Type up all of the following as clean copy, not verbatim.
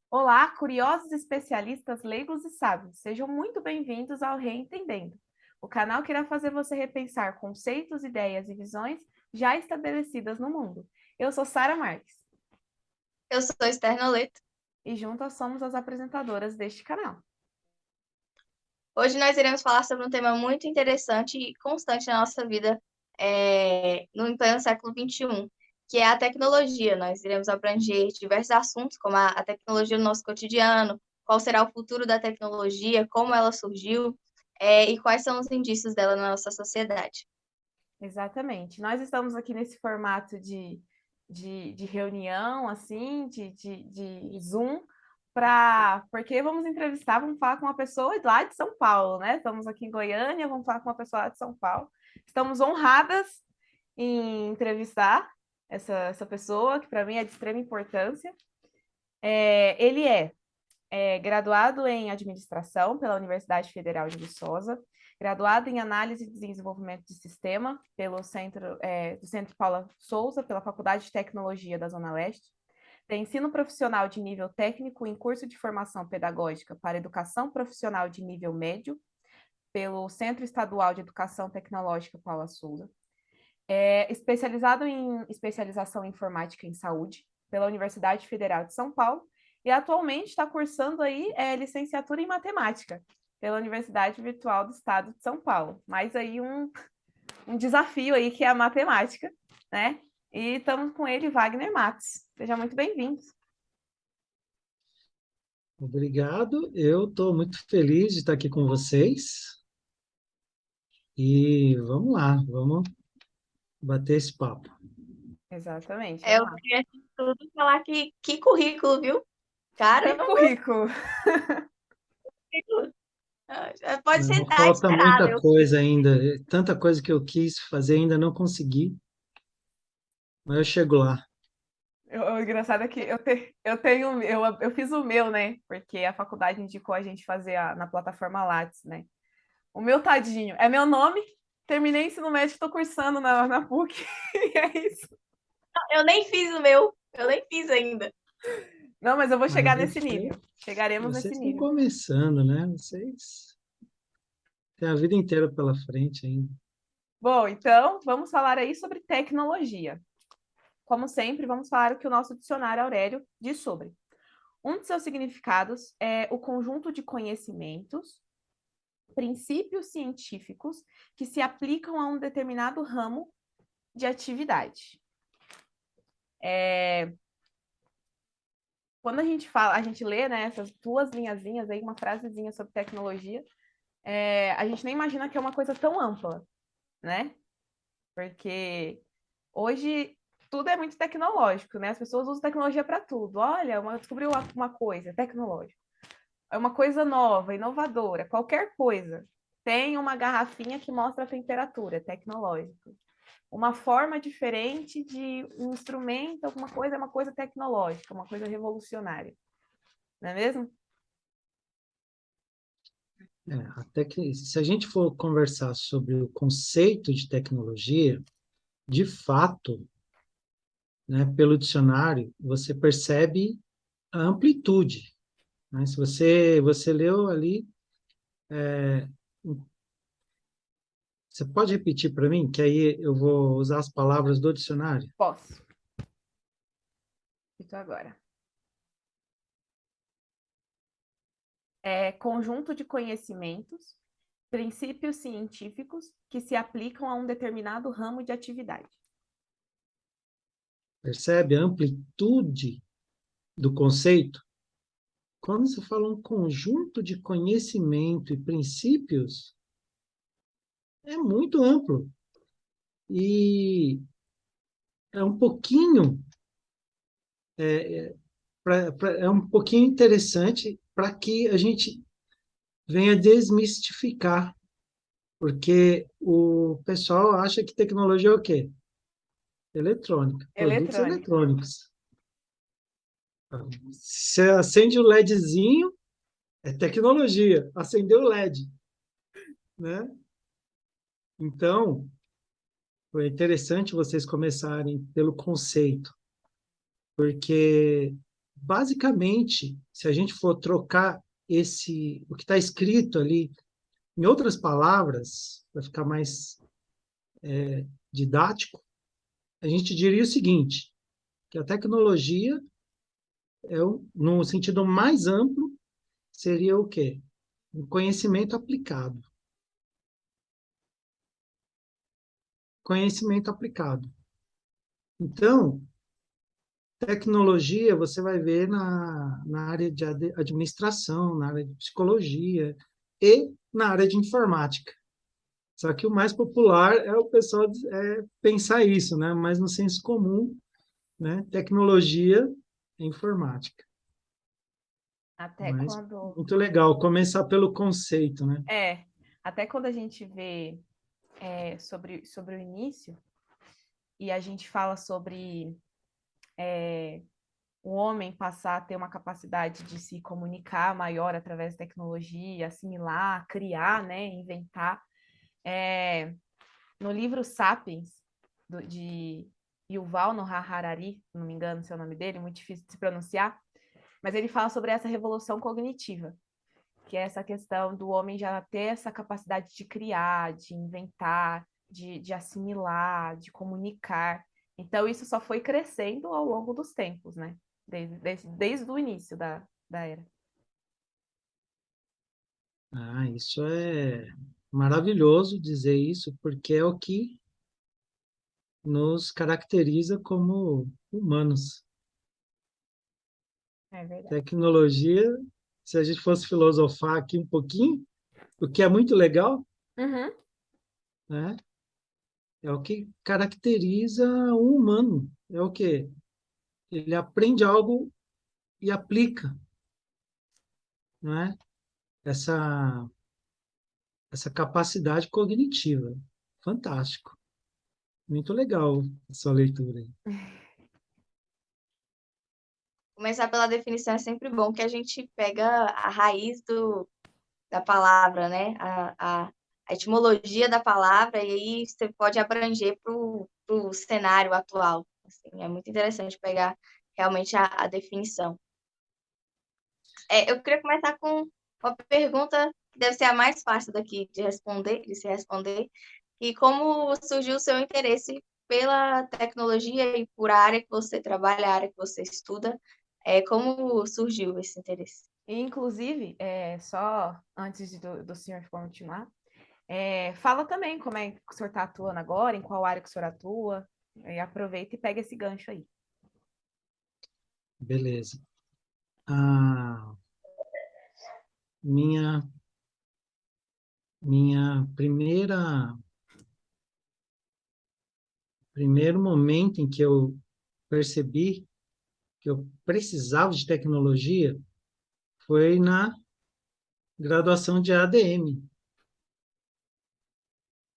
Olá, curiosos especialistas, leigos e sábios, sejam muito bem-vindos ao Reentendendo, o canal que irá fazer você repensar conceitos, ideias e visões já estabelecidas no mundo. Eu sou Sara Marques Eu sou Esther Noleto. e juntas somos as apresentadoras deste canal. Hoje nós iremos falar sobre um tema muito interessante e constante na nossa vida no pleno século XXI, que é a tecnologia. Nós iremos abranger diversos assuntos, como a tecnologia no nosso cotidiano, qual será o futuro da tecnologia, como ela surgiu, e quais são os indícios dela na nossa sociedade. Exatamente. Nós estamos aqui nesse formato de reunião, assim, de Zoom, porque vamos entrevistar, vamos falar com uma pessoa lá de São Paulo, né? Estamos aqui em Goiânia, vamos falar com uma pessoa lá de São Paulo. Estamos honradas em entrevistar essa pessoa, que para mim é de extrema importância. Ele é graduado em administração pela Universidade Federal de Viçosa, graduado em análise e desenvolvimento de sistema pelo Centro Paula Souza, pela Faculdade de Tecnologia da Zona Leste, tem ensino profissional de nível técnico em curso de formação pedagógica para educação profissional de nível médio pelo Centro Estadual de Educação Tecnológica Paula Souza, é especializado em especialização em informática em saúde pela Universidade Federal de São Paulo e atualmente está cursando aí licenciatura em matemática pela Universidade Virtual do Estado de São Paulo. Mais aí um desafio aí que é a matemática, né? E estamos com ele, Wagner Matos. Seja muito bem-vindo. Obrigado, eu estou muito feliz de estar aqui com vocês e vamos lá, vamos bater esse papo. Exatamente, vamos Eu lá. queria, antes de tudo, falar que currículo, viu? Que Caramba, currículo! currículo. Pode Não sentar falta esperada. muita coisa ainda, tanta coisa que eu quis fazer ainda não consegui, mas eu chego lá. O engraçado é que eu fiz o meu, né? Porque a faculdade indicou a gente fazer na plataforma Lattes, né? O meu tadinho é meu nome, terminei ensino médio, estou cursando na PUC, e é isso. Eu nem fiz o meu, eu nem fiz ainda. Não, mas eu vou Mas chegar nesse nível. Chegaremos nesse vocês estão nível. começando, né? Vocês têm a vida inteira pela frente ainda. Bom, então vamos falar aí sobre tecnologia. Como sempre, vamos falar o que o nosso dicionário Aurélio diz sobre. Um de seus significados é o conjunto de conhecimentos, princípios científicos que se aplicam a um determinado ramo de atividade. Quando a gente fala, a gente lê, né, essas duas linhazinhas aí, uma frasezinha sobre tecnologia, a gente nem imagina que é uma coisa tão ampla, né? Porque hoje tudo é muito tecnológico, né? As pessoas usam tecnologia para tudo. Olha, descobriu uma coisa, é tecnológico. É uma coisa nova, inovadora, qualquer coisa. Tem uma garrafinha que mostra a temperatura, é tecnológico. Uma forma diferente de um instrumento, alguma coisa é uma coisa tecnológica, uma coisa revolucionária. Não é mesmo? Até que, se a gente for conversar sobre o conceito de tecnologia, de fato, né, pelo dicionário, você percebe a amplitude, né? Se você leu ali, você pode repetir para mim, que aí eu vou usar as palavras do dicionário? Posso. Então agora. É conjunto de conhecimentos, princípios científicos que se aplicam a um determinado ramo de atividade. Percebe a amplitude do conceito? Quando se fala um conjunto de conhecimento e princípios, é muito amplo e é um pouquinho, é um pouquinho interessante para que a gente venha desmistificar, porque o pessoal acha que tecnologia é o quê? Eletrônica, produtos Eletrônica. eletrônicos. Você acende o LEDzinho, é tecnologia, acendeu o LED, né? Então, foi interessante vocês começarem pelo conceito, porque basicamente, se a gente for trocar o que está escrito ali, em outras palavras, para ficar mais didático, a gente diria o seguinte, que a tecnologia, no sentido mais amplo, seria o quê? Um conhecimento aplicado. Conhecimento aplicado. Então, tecnologia você vai ver na área de administração, na área de psicologia e na área de informática. Só que o mais popular é o pessoal pensar isso, né? Mas no senso comum, né? Tecnologia e informática. Até Mas quando. muito legal começar pelo conceito, né? Até quando a gente vê sobre o início, e a gente fala sobre o homem passar a ter uma capacidade de se comunicar maior através da tecnologia, assimilar, criar, né, inventar. No livro Sapiens, de Yuval Noah Harari, se não me engano, se é o nome dele, muito difícil de se pronunciar, mas ele fala sobre essa revolução cognitiva, que é essa questão do homem já ter essa capacidade de criar, de inventar, de assimilar, de comunicar. Então, isso só foi crescendo ao longo dos tempos, né? Desde o início da era. Ah, isso é maravilhoso dizer isso, porque é o que nos caracteriza como humanos. É verdade. Tecnologia, se a gente fosse filosofar aqui um pouquinho, o que é muito legal, Uhum. né? É o que caracteriza o humano. É o que ele aprende algo e aplica, né? Essa essa capacidade cognitiva. Fantástico. Muito legal a sua leitura aí. Começar pela definição é sempre bom, que a gente pega a raiz da palavra, né? A etimologia da palavra, e aí você pode abranger para o cenário atual. Assim, é muito interessante pegar realmente a definição. Eu queria começar com uma pergunta que deve ser a mais fácil daqui de se responder, e como surgiu o seu interesse pela tecnologia e por a área que você trabalha, a área que você estuda, como surgiu esse interesse? E, inclusive, só antes do senhor continuar, fala também como é que o senhor está atuando agora, em qual área que o senhor atua, e aproveita e pega esse gancho aí. Beleza. A minha minha primeiro momento em que eu percebi que eu precisava de tecnologia foi na graduação de ADM.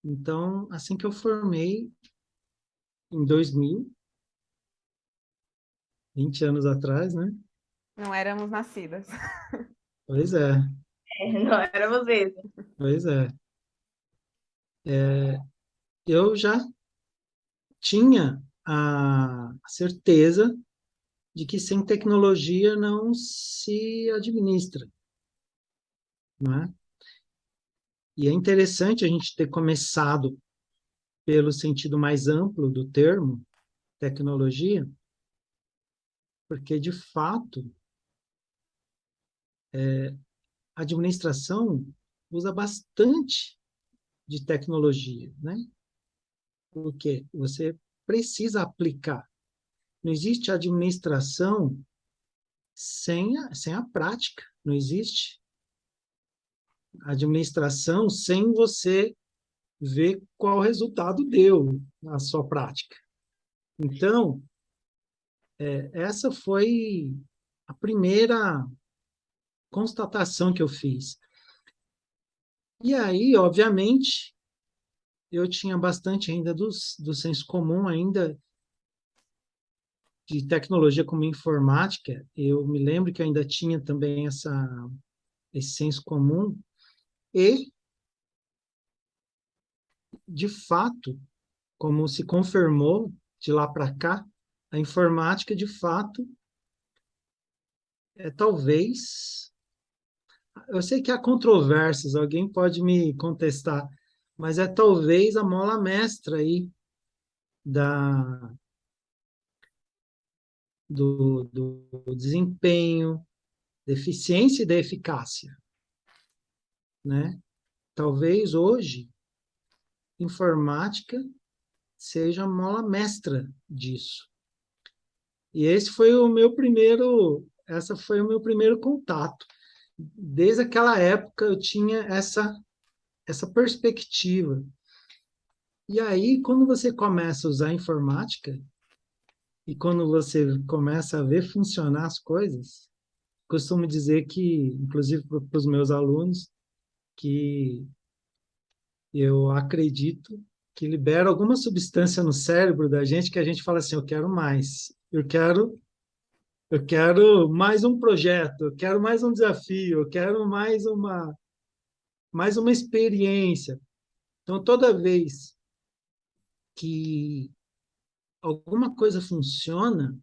Então, assim que eu formei, em 2000, 20 anos atrás, né? Não éramos nascidas. Pois é, Não era você. pois é. Eu já tinha a certeza de que sem tecnologia não se administra, né? E é interessante a gente ter começado pelo sentido mais amplo do termo, tecnologia, porque, de fato, a administração usa bastante de tecnologia, né? Porque você precisa aplicar. Não existe administração sem a prática. Não existe administração sem você ver qual resultado deu na sua prática. Então, essa foi a primeira constatação que eu fiz. E aí, obviamente, eu tinha bastante ainda do senso comum, ainda de tecnologia como informática. Eu me lembro que eu ainda tinha também esse senso comum. E, de fato, como se confirmou de lá para cá, a informática, de fato, talvez, eu sei que há controvérsias, alguém pode me contestar, mas é talvez a mola mestra aí da, do desempenho, da eficiência e da eficácia, né? Talvez hoje informática seja a mola mestra disso. E essa foi o meu primeiro contato. Desde aquela época eu tinha essa perspectiva. E aí, quando você começa a usar a informática e quando você começa a ver funcionar as coisas, costumo dizer que, inclusive para os meus alunos, que eu acredito que libera alguma substância no cérebro da gente que a gente fala assim, eu quero mais, eu quero mais um projeto, eu quero mais um desafio, eu quero mais uma experiência. Então, toda vez que alguma coisa funciona,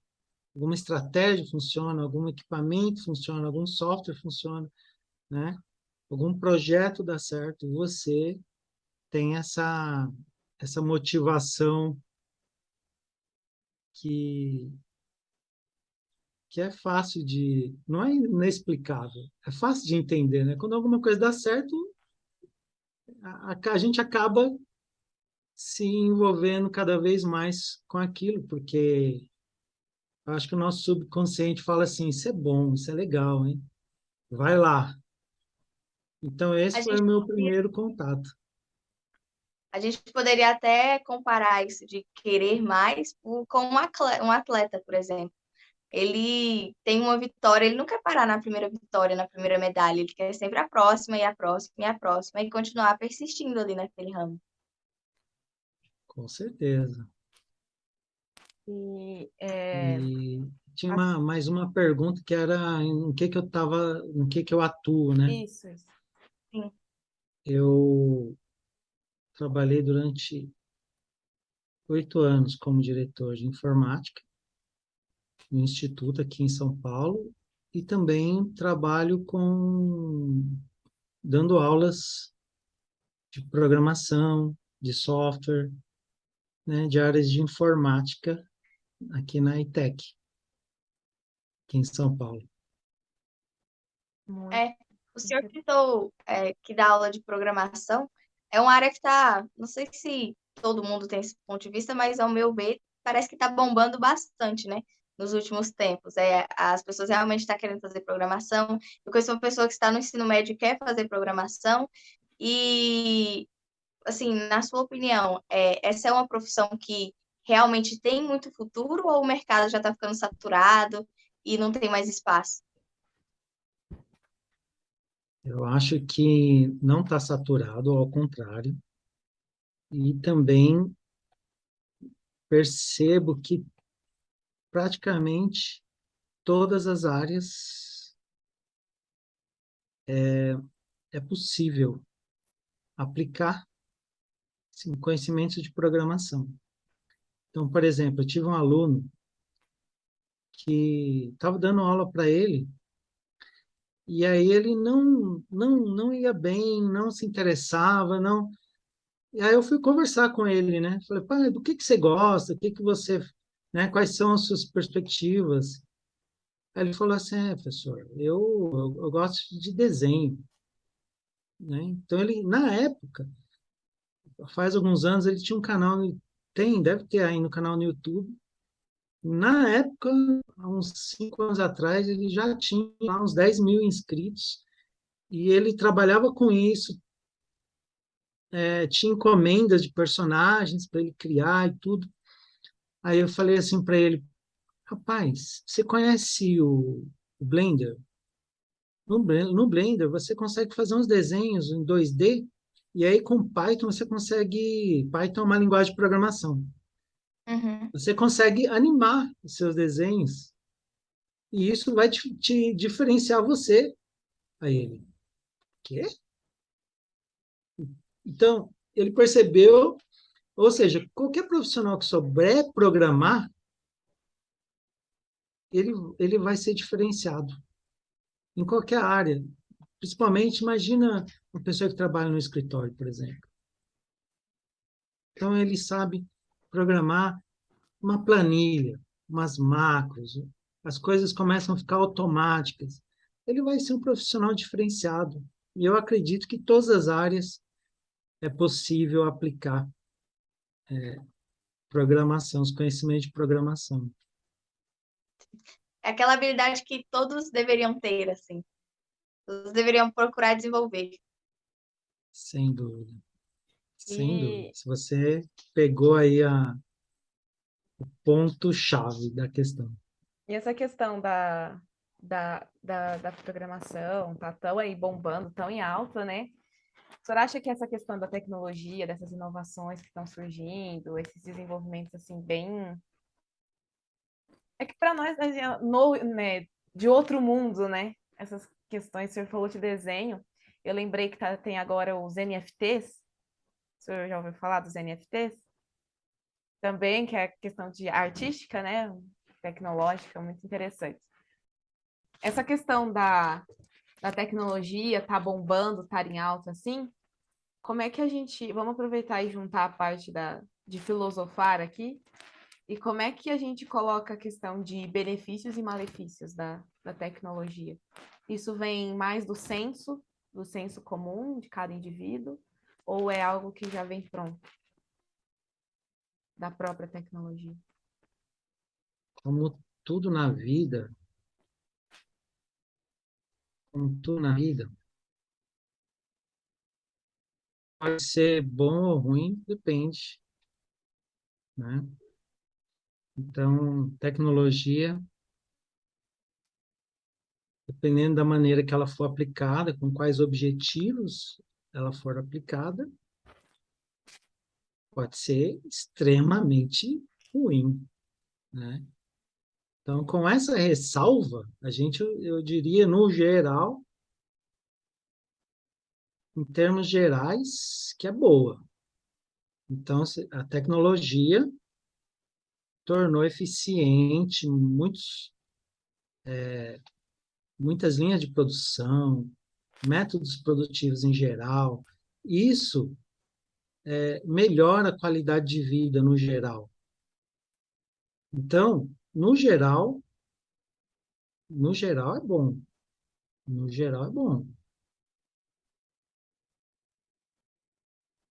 alguma estratégia funciona, algum equipamento funciona, algum software funciona, né? Algum projeto dá certo, você tem essa motivação que, que é fácil não é inexplicável, é fácil de entender, né? Quando alguma coisa dá certo, a gente acaba se envolvendo cada vez mais com aquilo, porque eu acho que o nosso subconsciente fala assim, isso é bom, isso é legal, hein? Vai lá. Então, A esse foi gente o meu poderia, primeiro contato. a gente poderia até comparar isso de querer mais com um atleta, por exemplo. Ele tem uma vitória, ele não quer parar na primeira vitória, na primeira medalha, ele quer sempre a próxima e a próxima e a próxima e continuar persistindo ali naquele ramo. Com certeza. E E tinha mais uma pergunta que era em que eu atuo, né? isso. Sim. Eu trabalhei durante 8 anos como diretor de informática no instituto aqui em São Paulo e também trabalho dando aulas de programação, de software, né, de áreas de informática aqui na ITEC, aqui em São Paulo. Muito É, o senhor citou que dá aula de programação, é uma área que está, não sei se todo mundo tem esse ponto de vista, mas ao meu ver, parece que está bombando bastante, né? Nos últimos tempos. As pessoas realmente estão querendo fazer programação. Eu conheço uma pessoa que está no ensino médio e quer fazer programação. E, assim, na sua opinião, essa é uma profissão que realmente tem muito futuro ou o mercado já está ficando saturado e não tem mais espaço? Eu acho que não está saturado, ao contrário, e também percebo que praticamente todas as áreas é possível aplicar sim, conhecimentos de programação. Então, por exemplo, eu tive um aluno que estava dando aula para ele e aí ele não ia bem, não se interessava, não. E aí eu fui conversar com ele, né? Falei, pai, do que você gosta? O que que você, né? Quais são as suas perspectivas? Aí ele falou assim, professor, eu gosto de desenho, né? Então ele, na época, faz alguns anos, ele tinha um canal, deve ter aí no canal no YouTube. Na época, há uns 5 anos atrás, ele já tinha lá uns 10 mil inscritos e ele trabalhava com isso, tinha encomendas de personagens para ele criar e tudo. Aí eu falei assim para ele, rapaz, você conhece o Blender? No Blender você consegue fazer uns desenhos em 2D e aí com Python você consegue. Python é uma linguagem de programação. Uhum. Você consegue animar os seus desenhos e isso vai te diferenciar você a ele. Quê? Então, ele percebeu, ou seja, qualquer profissional que souber programar, ele vai ser diferenciado. em qualquer área. Principalmente, imagina uma pessoa que trabalha no escritório, por exemplo. Então, ele sabe programar uma planilha, umas macros, as coisas começam a ficar automáticas. Ele vai ser um profissional diferenciado. E eu acredito que todas as áreas é possível aplicar programação, os conhecimentos de programação. É aquela habilidade que todos deveriam ter, assim. Todos deveriam procurar desenvolver. Sem dúvida. Sem dúvida. E, Se você pegou aí o ponto-chave da questão. e essa questão da programação tá tão aí bombando, tão em alta, né? O senhor acha que essa questão da tecnologia, dessas inovações que estão surgindo, esses desenvolvimentos assim bem é que para nós é né, de outro mundo, né? Essas questões, o senhor falou de desenho, eu lembrei que tem agora os NFTs. O senhor já ouviu falar dos NFTs? Também, que é questão de artística, né? Tecnológica, muito interessante. Essa questão da tecnologia tá bombando, tá em alta assim, como é que a gente. Vamos aproveitar e juntar a parte de filosofar aqui. E como é que a gente coloca a questão de benefícios e malefícios da tecnologia? Isso vem mais do senso comum de cada indivíduo, ou é algo que já vem pronto da própria tecnologia? Como tudo na vida, como tudo na vida, pode ser bom ou ruim, depende, né? Então, tecnologia, dependendo da maneira que ela for aplicada, com quais objetivos ela for aplicada, pode ser extremamente ruim, né? Então, com essa ressalva, eu diria, no geral, em termos gerais, que é boa. Então, a tecnologia tornou eficiente muitas linhas de produção, métodos produtivos em geral. Isso melhora a qualidade de vida no geral. Então, no geral é bom. No geral é bom.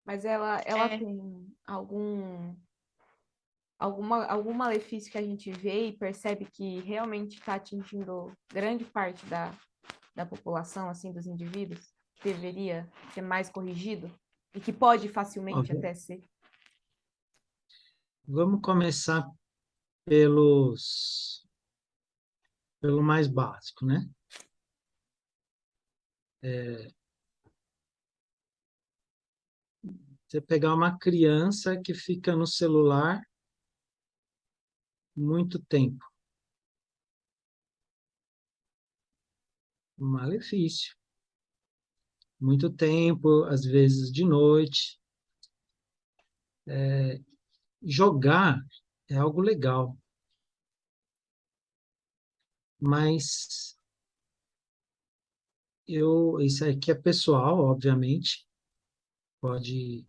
Mas ela É, tem algum malefício que a gente vê e percebe que realmente está atingindo grande parte da população, assim, dos indivíduos, que deveria ser mais corrigido e que pode facilmente Ó, até ser. vamos começar pelo mais básico, né? Você pegar uma criança que fica no celular muito tempo, um malefício. Muito tempo, às vezes de noite. Jogar é algo legal, mas isso aqui é pessoal, obviamente, pode,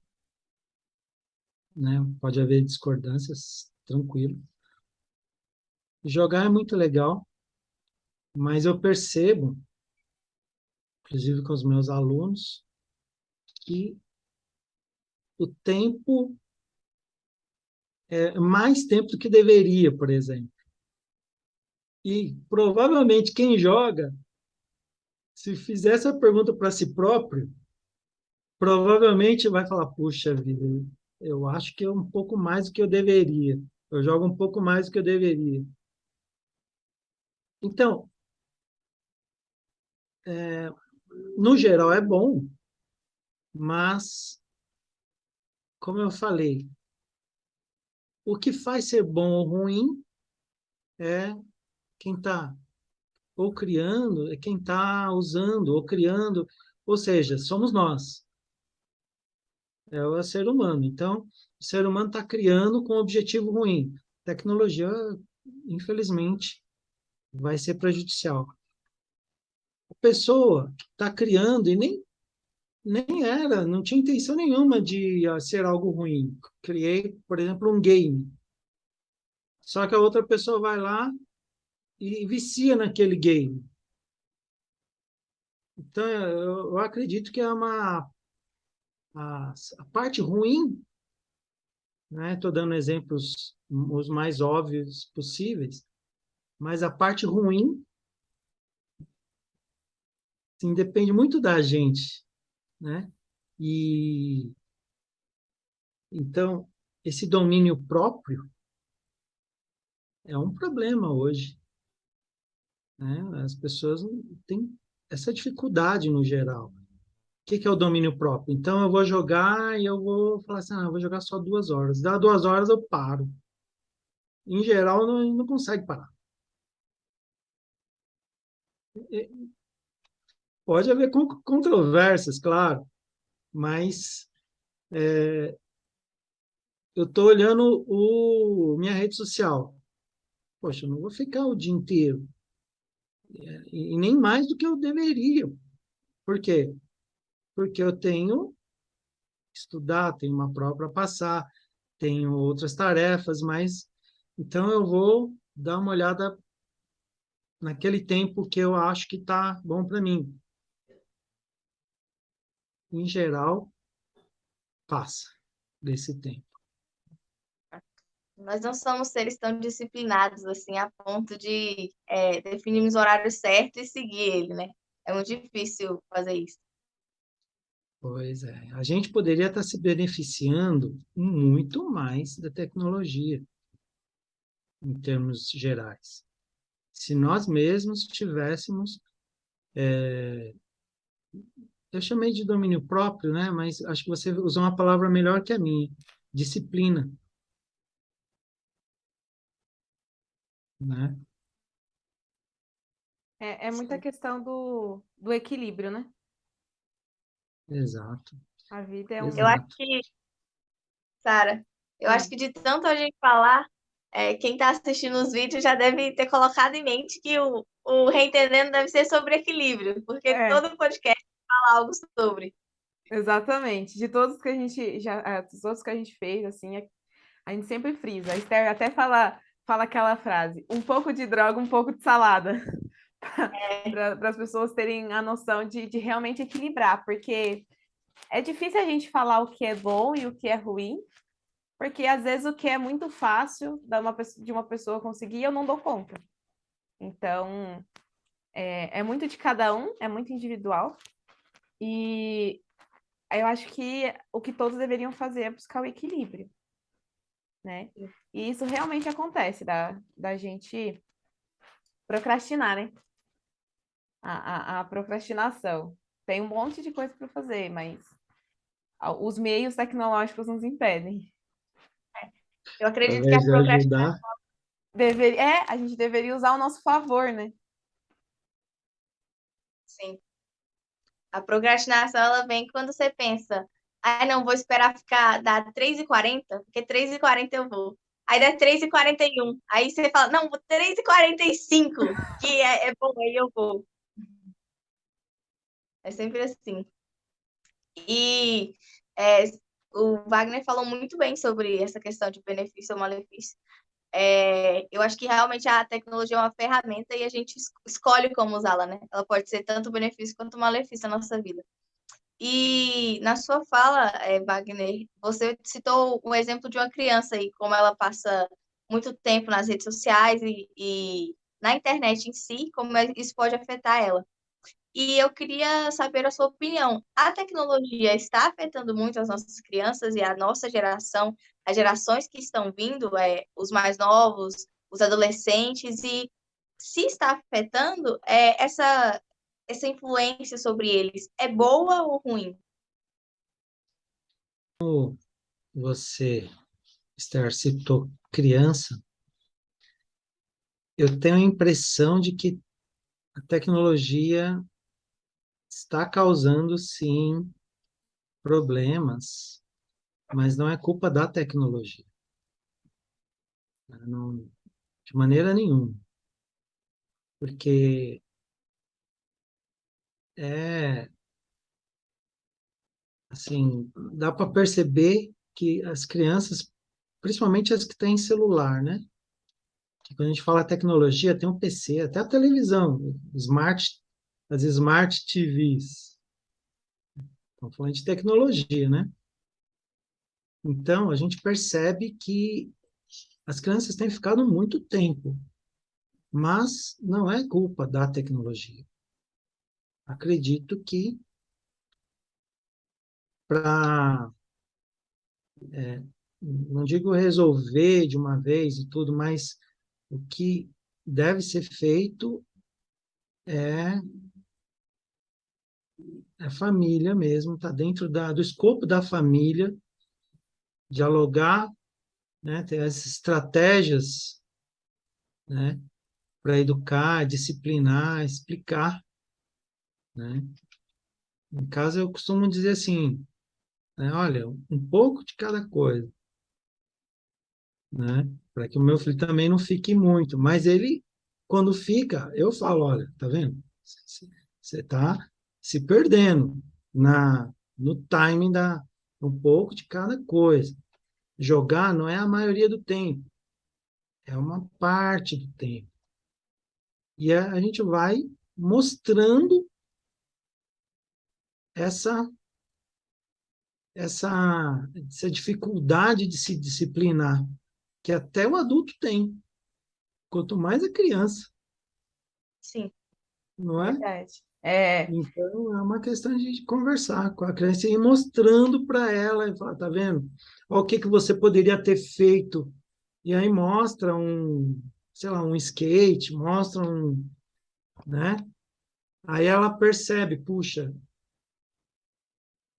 né, pode haver discordâncias, tranquilo. Jogar é muito legal, mas eu percebo, inclusive com os meus alunos, que o tempo é mais tempo do que deveria, por exemplo. E provavelmente quem joga, se fizer essa pergunta para si próprio, provavelmente vai falar: puxa vida, eu acho que é um pouco mais do que eu deveria. Eu jogo um pouco mais do que eu deveria. Então, no geral é bom, mas, como eu falei, o que faz ser bom ou ruim é quem está ou criando, é quem está usando ou criando, ou seja, somos nós, é o ser humano. Então, o ser humano está criando com um objetivo ruim. Tecnologia, infelizmente, vai ser prejudicial. A pessoa está criando e nem era, não tinha intenção nenhuma de ser algo ruim. Criei, por exemplo, um game. Só que a outra pessoa vai lá e vicia naquele game. Então, eu acredito que é a parte ruim, né? Estou dando exemplos os mais óbvios possíveis, mas a parte ruim, sim, depende muito da gente, né? E então esse domínio próprio é um problema hoje, né? As pessoas têm essa dificuldade no geral. O que que é o domínio próprio? Então eu vou jogar e eu vou falar assim, eu vou jogar só 2 horas. Dá 2 horas eu paro. Em geral não consegue parar. Pode haver controvérsias, claro, mas eu estou olhando minha rede social. Poxa, eu não vou ficar o dia inteiro, e nem mais do que eu deveria. Por quê? Porque eu tenho que estudar, tenho uma prova para passar, tenho outras tarefas, mas então eu vou dar uma olhada naquele tempo que eu acho que está bom para mim. Em geral, passa desse tempo. Nós não somos seres tão disciplinados assim a ponto de definirmos o horário certo e seguir ele, né? É muito difícil fazer isso. Pois é, a gente poderia estar se beneficiando muito mais da tecnologia, em termos gerais. Se nós mesmos tivéssemos, eu chamei de domínio próprio, né? Mas acho que você usou uma palavra melhor que a minha, disciplina, né? É muita Sim. questão do equilíbrio, né? Exato, A vida é Eu acho exato. que, Sara, eu acho um. que de tanto a gente falar, quem está assistindo os vídeos já deve ter colocado em mente que o Reentendendo deve ser sobre equilíbrio, porque É, todo podcast fala algo sobre. exatamente. De todos que a gente dos outros que a gente fez, assim, a gente sempre frisa. A Esther até fala aquela frase: um pouco de droga, um pouco de salada. Para as pessoas terem a noção de realmente equilibrar, porque é difícil a gente falar o que é bom e o que é ruim, porque às vezes o que é muito fácil de uma pessoa conseguir, eu não dou conta. Então, é muito de cada um, é muito individual, e eu acho que o que todos deveriam fazer é buscar o equilíbrio, né? E isso realmente acontece, da gente procrastinar, né? A procrastinação. Tem um monte de coisa para fazer, mas os meios tecnológicos nos impedem. Eu Ao acredito que invés a de procrastinação, ajudar, A gente deveria usar ao nosso favor, né? sim, a procrastinação ela vem quando você pensa, não, vou esperar dar 3h40, porque 3h40 eu vou. Aí dá 3h41. Aí você fala, não, 3h45, que é bom, aí eu vou. É sempre assim. E é, o Wagner falou muito bem sobre essa questão de benefício ou malefício. Eu acho que realmente a tecnologia é uma ferramenta e a gente escolhe como usá-la, né? Ela pode ser tanto benefício quanto malefício na nossa vida. E na sua fala, Wagner, você citou o exemplo de uma criança e como ela passa muito tempo nas redes sociais e na internet em si, como isso pode afetar ela. E eu queria saber a sua opinião. A tecnologia está afetando muito as nossas crianças e a nossa geração, as gerações que estão vindo, os mais novos, os adolescentes, e se está afetando, essa influência sobre eles é boa ou ruim? você, Esther, citou criança, eu tenho a impressão de que a tecnologia está causando, sim, problemas, mas não é culpa da tecnologia, né? Não, de maneira nenhuma, porque é assim, dá para perceber que as crianças, principalmente as que têm celular, né? Que quando a gente fala tecnologia, tem um PC, até a televisão, as smart TVs. Estamos falando de tecnologia, né? Então, a gente percebe que as crianças têm ficado muito tempo, mas não é culpa da tecnologia. Acredito que para, não digo resolver de uma vez e tudo, mas o que deve ser feito é a família mesmo, está dentro do escopo da família, dialogar, né, ter as estratégias, né, para educar, disciplinar, explicar, né? Em casa eu costumo dizer assim, né, olha, um pouco de cada coisa, né, para que o meu filho também não fique muito, mas ele, quando fica, eu falo, olha, tá vendo? Você está se perdendo no timing um pouco de cada coisa. Jogar não é a maioria do tempo, é uma parte do tempo. E a gente vai mostrando essa, essa dificuldade de se disciplinar, que até o adulto tem, quanto mais a criança, Sim, não é? Verdade. É, Então, é uma questão de conversar com a criança e ir mostrando para ela, e falar, tá vendo? Olha o que que você poderia ter feito. E aí mostra sei lá, um skate, mostra né? Aí ela percebe, puxa,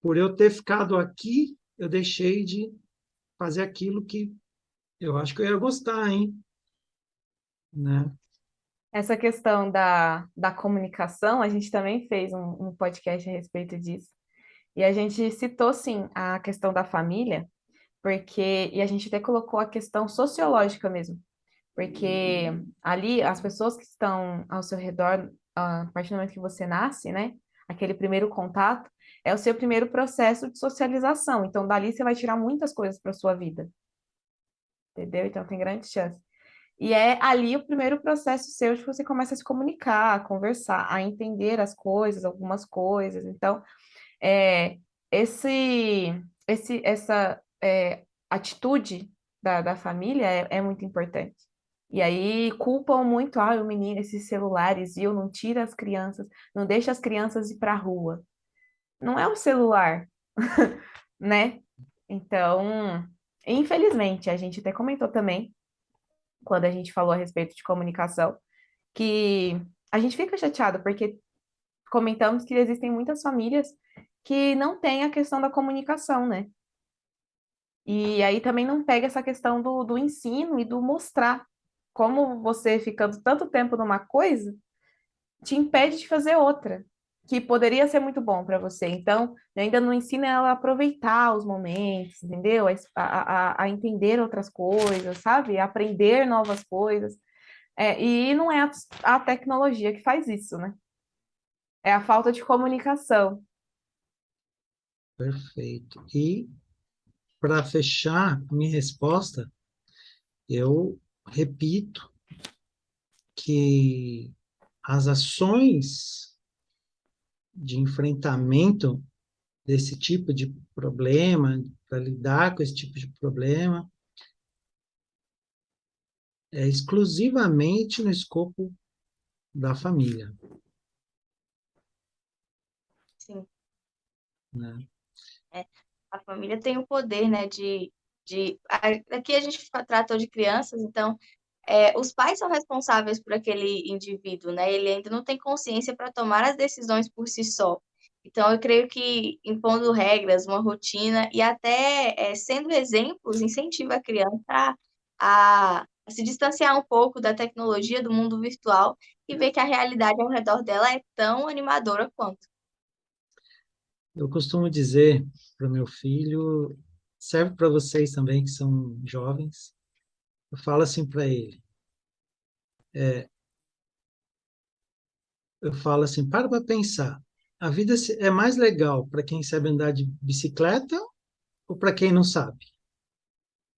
por eu ter ficado aqui, eu deixei de fazer aquilo que eu acho que eu ia gostar, hein? Né? essa questão da comunicação, a gente também fez um podcast a respeito disso. E a gente citou, sim, a questão da família, e a gente até colocou a questão sociológica mesmo, porque ali as pessoas que estão ao seu redor, a partir do momento que você nasce, né, aquele primeiro contato, é o seu primeiro processo de socialização. Então, dali você vai tirar muitas coisas para sua vida, entendeu? Então, tem grande chance. E é ali o primeiro processo seu de que você começa a se comunicar, a conversar, a entender as coisas, algumas coisas. Então, é, essa atitude da família é muito importante. E aí culpam muito, o menino, esses celulares, viu? Não tira as crianças, não deixa as crianças ir para a rua. Não é um celular, né? Então, infelizmente, a gente até comentou também, quando a gente falou a respeito de comunicação, que a gente fica chateado, porque comentamos que existem muitas famílias que não têm a questão da comunicação, né? E aí também não pega essa questão do ensino e do mostrar como você ficando tanto tempo numa coisa te impede de fazer outra, que poderia ser muito bom para você. Então, ainda não ensina ela a aproveitar os momentos, entendeu? A entender outras coisas, sabe? A aprender novas coisas. E não é a tecnologia que faz isso, né? É a falta de comunicação. Perfeito. E para fechar a minha resposta, eu repito que as ações de enfrentamento desse tipo de problema, para lidar com esse tipo de problema, é exclusivamente no escopo da família, sim. né? É. A família tem o poder, né, aqui a gente tratou de crianças, então os pais são responsáveis por aquele indivíduo, né? Ele ainda não tem consciência para tomar as decisões por si só. Então, eu creio que impondo regras, uma rotina e até sendo exemplos, incentiva a criança a se distanciar um pouco da tecnologia, do mundo virtual e ver que a realidade ao redor dela é tão animadora quanto. Eu costumo dizer para o meu filho, serve para vocês também que são jovens, eu falo assim para ele, eu falo assim, para pensar, a vida é mais legal para quem sabe andar de bicicleta ou para quem não sabe?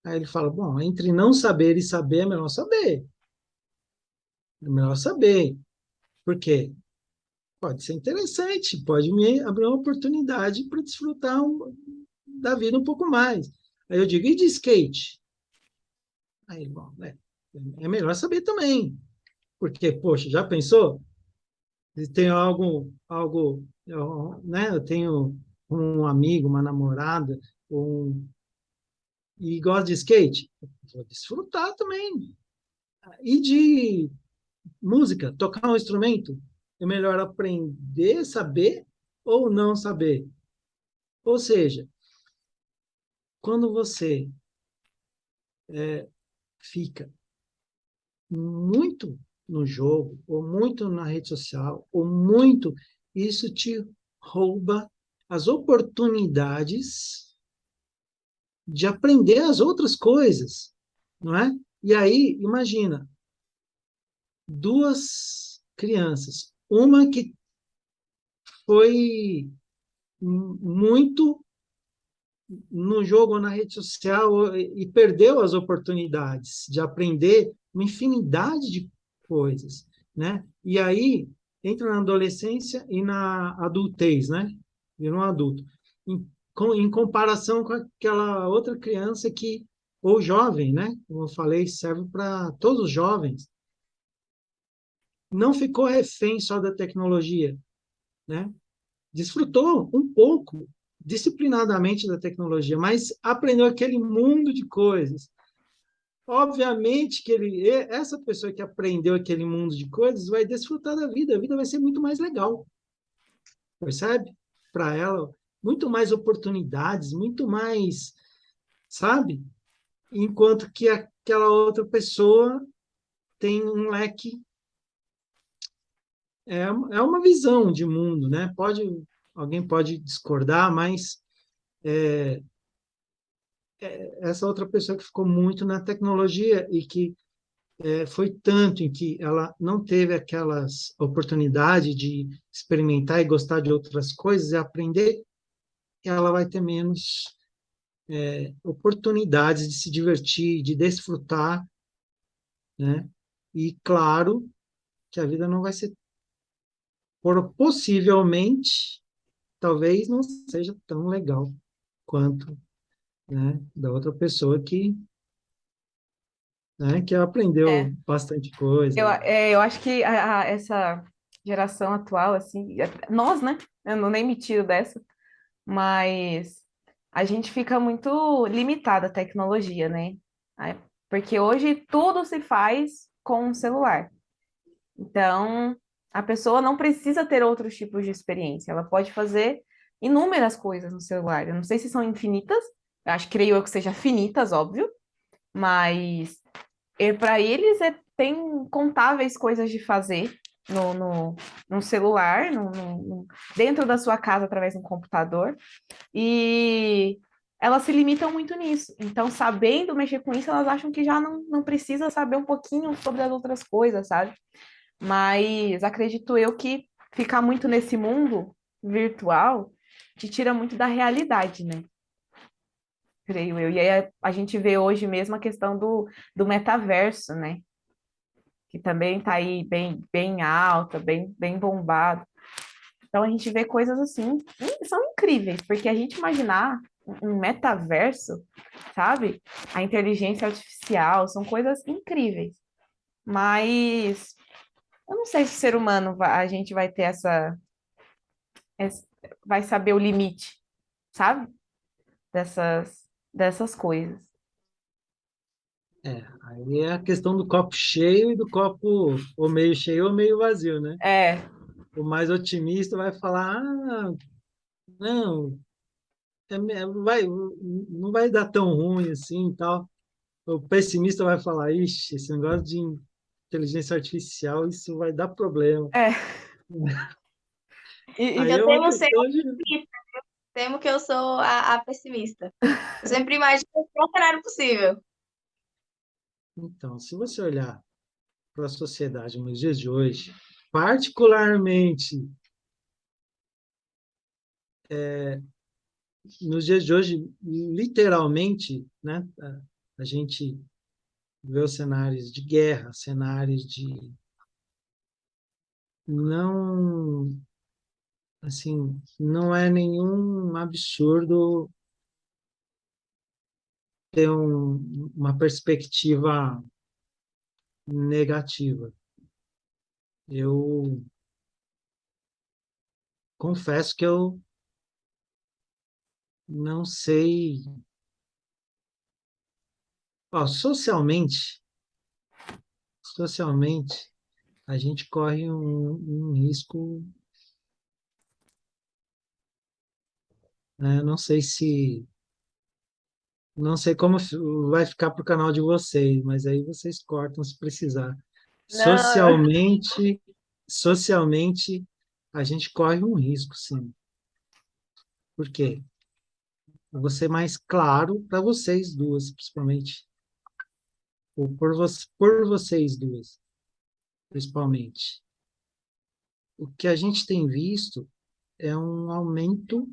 Aí ele fala, bom, entre não saber e saber, é melhor saber. É melhor saber. Por quê? Pode ser interessante, pode me abrir uma oportunidade para desfrutar da vida um pouco mais. Aí eu digo, e de skate? Aí, bom, é melhor saber também. Porque, poxa, já pensou? Se tem né? Eu tenho um amigo, uma namorada, um, e gosta de skate, vou desfrutar também. E de música, tocar um instrumento, é melhor aprender, saber ou não saber. Ou seja, quando você fica muito no jogo, ou muito na rede social, ou muito, isso te rouba as oportunidades de aprender as outras coisas, não é? E aí, imagina, duas crianças, uma que foi muito no jogo ou na rede social e perdeu as oportunidades de aprender uma infinidade de coisas, né? E aí entra na adolescência e na adultez, né? Vira um adulto. Em comparação com aquela outra criança que, ou jovem, né? Como eu falei, serve para todos os jovens. Não ficou refém só da tecnologia, né? Desfrutou um pouco, disciplinadamente da tecnologia, mas aprendeu aquele mundo de coisas. Obviamente que essa pessoa que aprendeu aquele mundo de coisas vai desfrutar da vida, a vida vai ser muito mais legal, percebe? Para ela, muito mais oportunidades, muito mais, sabe? Enquanto que aquela outra pessoa tem um leque, é uma visão de mundo, né? Alguém pode discordar, mas essa outra pessoa que ficou muito na tecnologia e que foi tanto em que ela não teve aquelas oportunidades de experimentar e gostar de outras coisas e aprender, ela vai ter menos oportunidades de se divertir, de desfrutar, né? E claro que a vida não vai ser, possivelmente, talvez não seja tão legal quanto, né, da outra pessoa que É. aprendeu bastante coisa. Eu acho que essa geração atual, assim, nós, né? Eu nem me tiro dessa, mas a gente fica muito limitada à tecnologia, né? Porque hoje tudo se faz com um celular. Então, a pessoa não precisa ter outros tipos de experiência, ela pode fazer inúmeras coisas no celular. Eu não sei se são infinitas, creio eu que seja finitas, óbvio, mas para eles tem incontáveis coisas de fazer no celular, dentro da sua casa através de um computador, e elas se limitam muito nisso. Então, sabendo mexer com isso, elas acham que já não precisa saber um pouquinho sobre as outras coisas, sabe? Mas acredito eu que ficar muito nesse mundo virtual te tira muito da realidade, né? Creio eu. E aí a gente vê hoje mesmo a questão do metaverso, né? Que também está aí bem alta, bem bombado. Então a gente vê coisas assim, são incríveis, porque a gente imaginar um metaverso, sabe? A inteligência artificial, são coisas incríveis. Mas eu não sei se o ser humano, a gente vai ter essa, vai saber o limite, sabe? Dessas coisas. Aí é a questão do copo cheio e do copo ou meio cheio ou meio vazio, né? É, O mais otimista vai falar, não, não vai dar tão ruim assim e tal. O pessimista vai falar, ixi, esse negócio de inteligência artificial, isso vai dar problema. é. E Aí Eu é uma temo ser questão de... otimista, temo que eu sou a pessimista. Eu sempre imagino o pior cenário possível. Então, se você olhar para a sociedade nos dias de hoje, particularmente nos dias de hoje, literalmente, né, a gente vê os cenários de guerra, cenários de não, assim, não é nenhum absurdo ter uma perspectiva negativa. Eu confesso que eu não sei. Ó, socialmente, a gente corre um risco, né? Não sei como vai ficar para o canal de vocês, mas aí vocês cortam se precisar. Não, Socialmente, a gente corre um risco, sim. Por quê? Eu vou ser mais claro para vocês duas, principalmente. Ou por vocês duas, principalmente. O que a gente tem visto é um aumento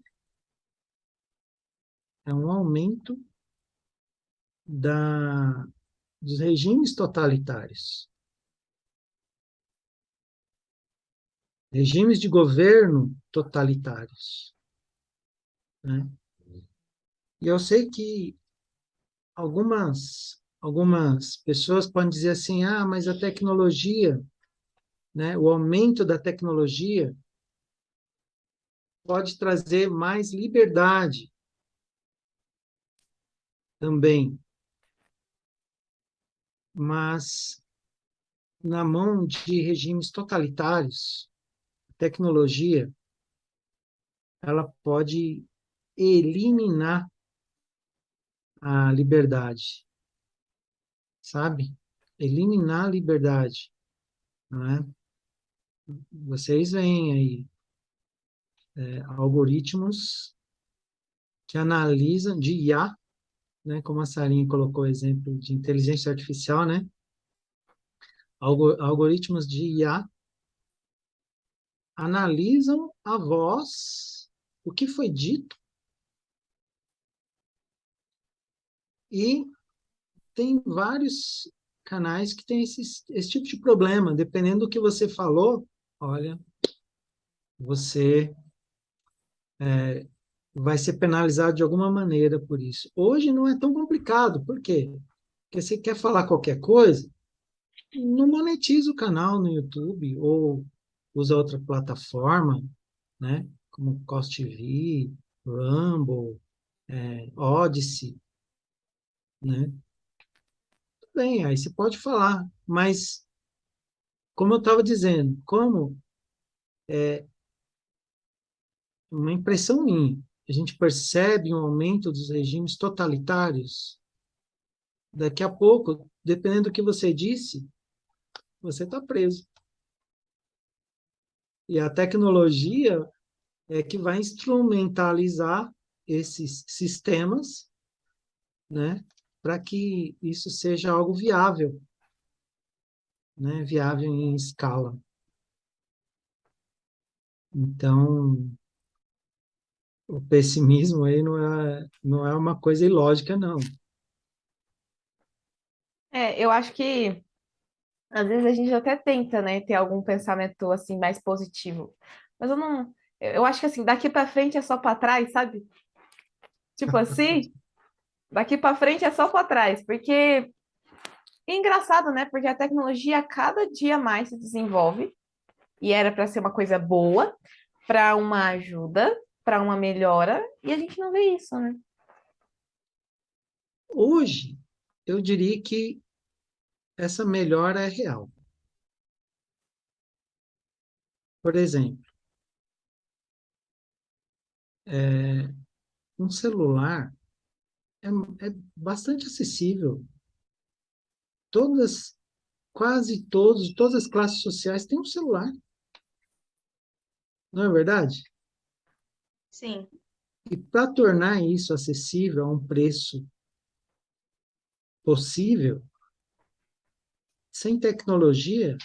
da, dos regimes totalitários. Regimes de governo totalitários, né? E eu sei que algumas pessoas podem dizer assim, ah, mas a tecnologia, né, o aumento da tecnologia pode trazer mais liberdade também, mas na mão de regimes totalitários, a tecnologia ela pode eliminar a liberdade, sabe? Eliminar a liberdade, não é? Vocês veem aí algoritmos que analisam de IA, né? Como a Sarinha colocou o exemplo de inteligência artificial, né? Algoritmos de IA analisam a voz, o que foi dito, e tem vários canais que têm esse tipo de problema. Dependendo do que você falou, olha, você vai ser penalizado de alguma maneira por isso. Hoje não é tão complicado. Por quê? Porque você quer falar qualquer coisa, não monetiza o canal no YouTube ou usa outra plataforma, né? Como Cost TV, Rumble, Odyssey, né? Bem, aí você pode falar, mas como eu estava dizendo, como uma impressão minha, a gente percebe um aumento dos regimes totalitários, daqui a pouco, dependendo do que você disse, você está preso. E a tecnologia é que vai instrumentalizar esses sistemas, né, para que isso seja algo viável, né, viável em escala. Então, o pessimismo aí não é uma coisa ilógica, não. eu acho que às vezes a gente até tenta, né, ter algum pensamento assim mais positivo. Mas eu não, eu acho que assim, daqui para frente é só para trás, sabe? Tipo assim, daqui para frente é só para trás, porque é engraçado, né? Porque a tecnologia cada dia mais se desenvolve e era para ser uma coisa boa, para uma ajuda, para uma melhora, e a gente não vê isso, né? Hoje, eu diria que essa melhora é real. Por exemplo, é, um celular é, é bastante acessível. Todas, quase todas as classes sociais têm um celular, não é verdade? Sim. E para tornar isso acessível a um preço possível, sem tecnologia,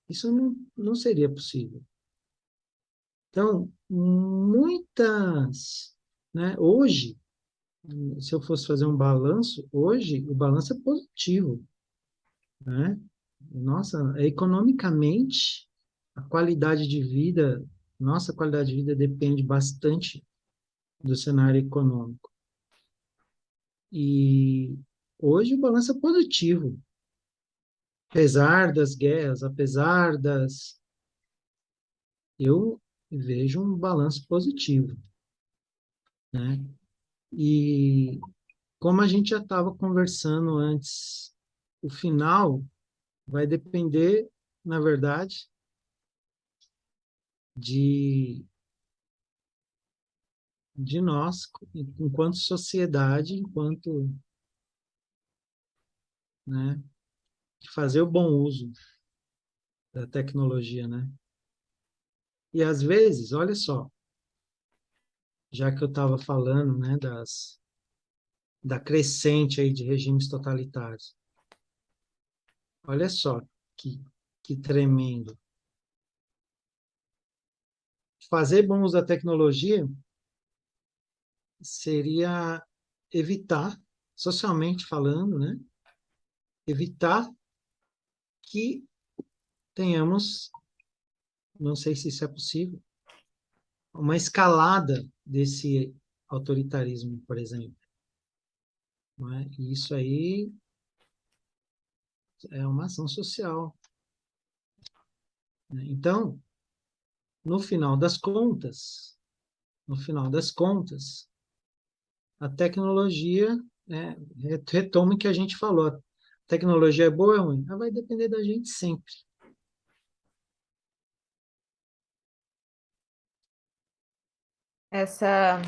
isso não seria possível. Então, muitas, né? Hoje, se eu fosse fazer um balanço, hoje o balanço é positivo, né? Nossa, economicamente, a qualidade de vida, nossa qualidade de vida depende bastante do cenário econômico. E hoje o balanço é positivo, apesar das guerras, apesar das... Eu vejo um balanço positivo, né? E como a gente já estava conversando antes, o final vai depender, na verdade, de, de nós, enquanto sociedade, enquanto, né, de fazer o bom uso da tecnologia, né? E às vezes, olha só, já que eu estava falando, né, da crescente aí de regimes totalitários, olha só que tremendo. Fazer bom uso da tecnologia seria evitar, socialmente falando, né, evitar que tenhamos, não sei se isso é possível, uma escalada desse autoritarismo, por exemplo. Não é? E isso aí é uma ação social, né? Então, no final das contas, no final das contas, a tecnologia, né, retoma o que a gente falou, a tecnologia é boa ou é ruim? Ela vai depender da gente sempre. Essa,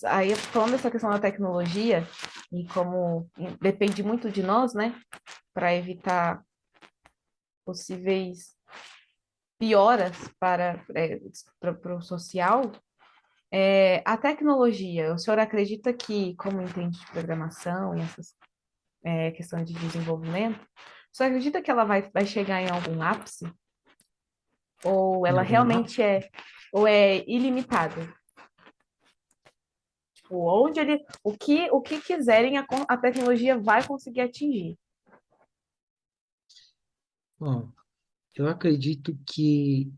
aí, falando dessa questão da tecnologia, e como depende muito de nós, né, para evitar possíveis pioras para o social, a tecnologia, o senhor acredita que, como entende de programação e essas questões de desenvolvimento, o senhor acredita que ela vai chegar em algum ápice? Ou Em ela algum realmente ou é ilimitada? Tipo, o que quiserem, a tecnologia vai conseguir atingir. bom, eu acredito que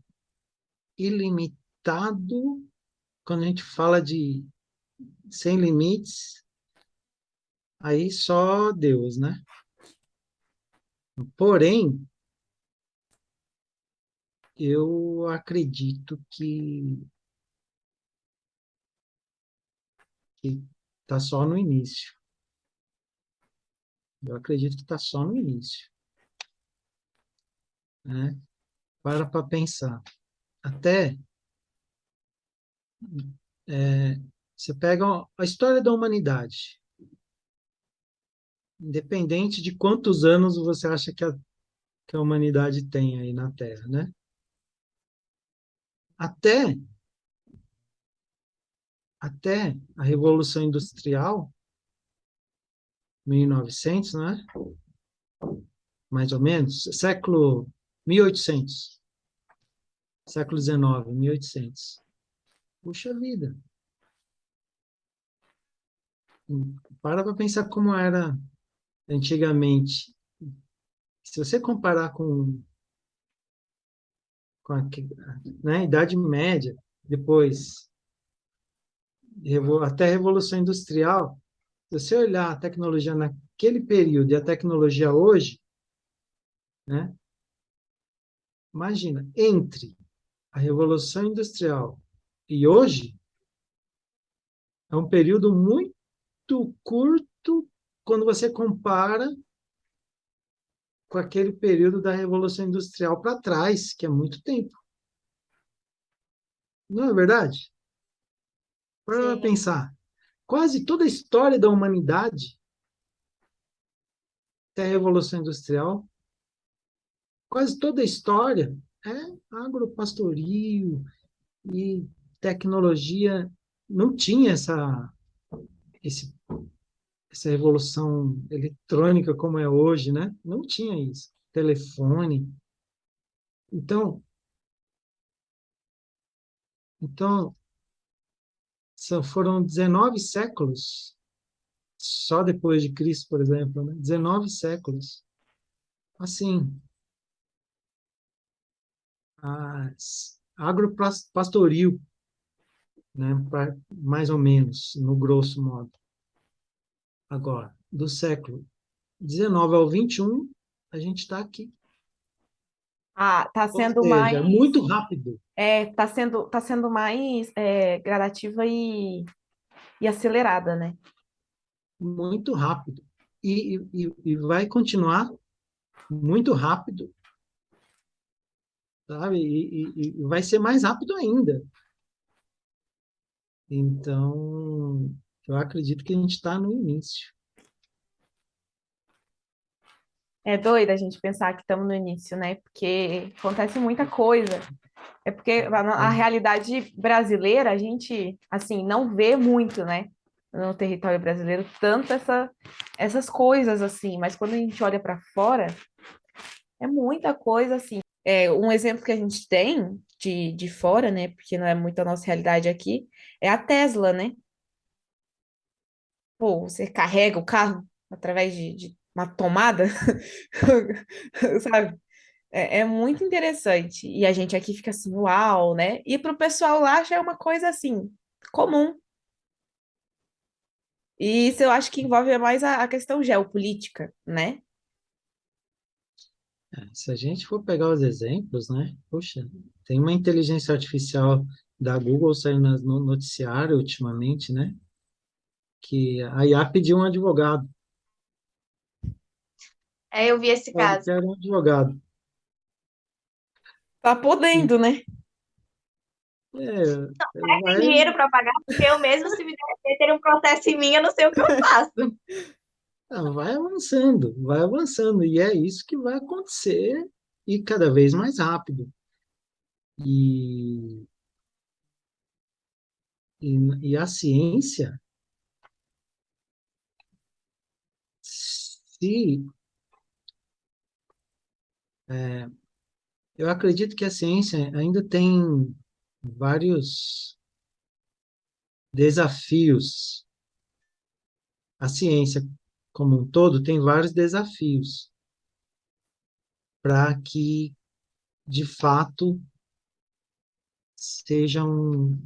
ilimitado, quando a gente fala de sem limites, aí só Deus, né? Porém, eu acredito que está só no início. Eu acredito que está só no início, né? Para pensar. Até é, você pega a história da humanidade, independente de quantos anos você acha que a humanidade tem aí na Terra, né? Até, até a Revolução Industrial, 1900, né? Mais ou menos, século 1800, século XIX, 1800. Puxa vida, para pensar como era antigamente. Se você comparar com a, né, Idade Média, depois até a Revolução Industrial, se você olhar a tecnologia naquele período e a tecnologia hoje, né, imagina, entre a Revolução Industrial e hoje, é um período muito curto quando você compara com aquele período da Revolução Industrial para trás, que é muito tempo. Não é verdade? Para Sim, pensar, quase toda a história da humanidade, até a Revolução Industrial, quase toda a história é agropastorio e tecnologia. Não tinha esse, essa revolução eletrônica como é hoje, né? Não tinha isso. Telefone. Então, Então, foram 19 séculos, só depois de Cristo, por exemplo, né? 19 séculos. Assim, agropastoril, né? Mais ou menos, no grosso modo. Agora, do século 19 ao 21, a gente está aqui. Ah, tá Ou sendo seja, é mais, muito rápido, tá sendo mais gradativa e acelerada, né? muito rápido. E vai continuar muito rápido, sabe? E vai ser mais rápido ainda. Então, eu acredito que a gente está no início. É doido a gente pensar que estamos no início, né? Porque acontece muita coisa. É porque a É, realidade brasileira, a gente, assim, não vê muito, né? No território brasileiro, tanto essas coisas, assim. Mas quando a gente olha para fora, é muita coisa, assim. Um exemplo que a gente tem de fora, né? Porque não é muito a nossa realidade aqui, é a Tesla, né? Pô, você carrega o carro através de uma tomada, sabe? É muito interessante. E a gente aqui fica assim, uau, né? E para o pessoal lá já é uma coisa assim, comum. E isso eu acho que envolve mais a questão geopolítica, né? se a gente for pegar os exemplos, né? Poxa, tem uma inteligência artificial da Google saindo no noticiário ultimamente, né? Que a IA pediu um advogado. Eu vi esse Eu caso. quero um advogado. Tá E, podendo, né? Tem vai, dinheiro para pagar, porque eu mesmo, se me ter um processo em mim, eu não sei o que eu faço. vai avançando. E é isso que vai acontecer e cada vez mais rápido. E, e a ciência, se eu acredito que a ciência ainda tem vários desafios. A ciência, como um todo, tem vários desafios para que, de fato, seja um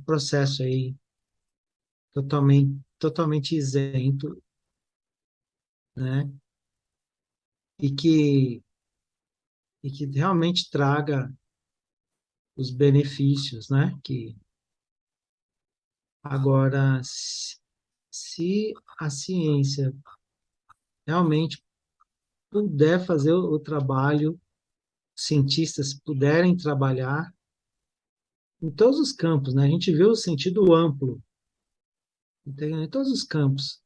processo aí totalmente isento, né? E que, e que realmente traga os benefícios, né? Que agora, se a ciência realmente puder fazer o trabalho, cientistas puderem trabalhar em todos os campos, né? A gente vê o sentido amplo, em todos os campos.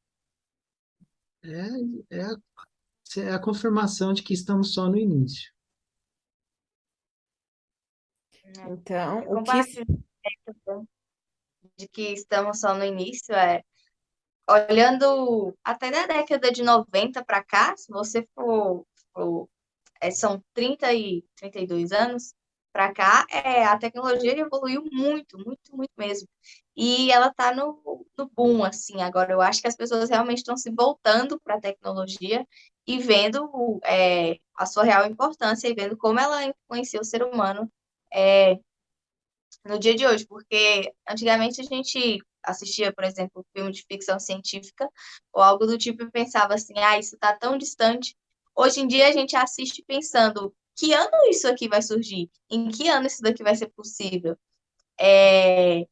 É, é a confirmação de que estamos só no início. Então, Eu o que. compartilho de que estamos só no início, olhando até da década de 90 para cá, se você for são 32 anos para cá, a tecnologia evoluiu muito, muito, muito mesmo. E ela está no boom, assim, agora eu acho que as pessoas realmente estão se voltando para a tecnologia e vendo a sua real importância e vendo como ela influencia o ser humano é, no dia de hoje, porque antigamente a gente assistia, por exemplo, filme de ficção científica ou algo do tipo e pensava assim, isso está tão distante. Hoje em dia a gente assiste pensando, que ano isso aqui vai surgir? Em que ano isso daqui vai ser possível?